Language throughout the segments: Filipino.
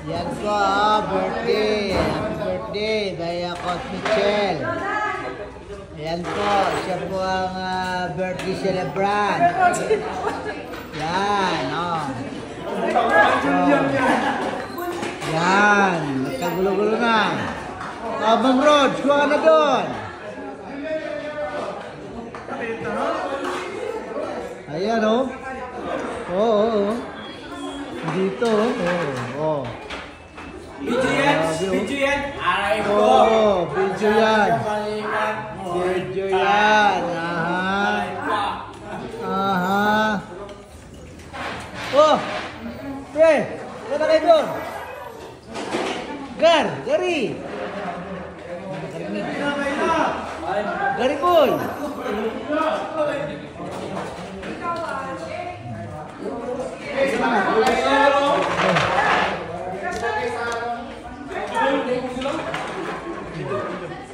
Yan po, birthday. Happy birthday, Daya Coach Michelle. Yan po, siya po ang birthday celebrant. Yan, oh. Yan, nagkagulo-gulo na. Ma'am Rod, kuha ka na doon. Ayan, oh. Oo. Dito, oh. Video yan? Video yan? Aray ko! Oo, video yan. Video yan. Aha. Oh! Pre! Kaya na kayo doon? Gary! Gary boy!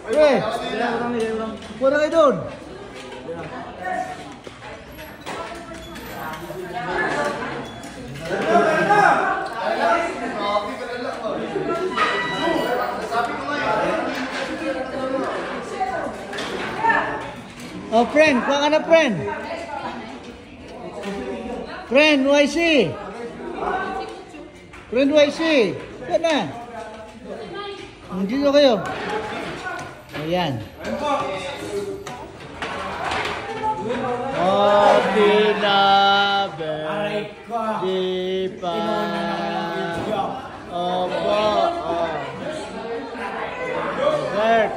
Pre! Kaya na kayo doon? Oh, friend, kuha ka na, friend. Friend, YC. Friend, YC. Kuha na. Dito kayo. Ayan. Happy na birthday pa. Opo. Bert.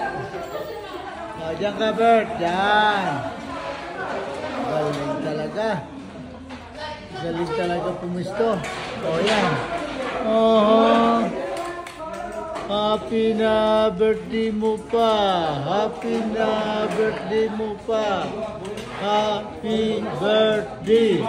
Diyan ka, Bert. Diyan. Galing talaga. Galing talaga pumisto. O, yan. Oh, happy na birthday mo pa. Happy na birthday mo pa. Happy birthday.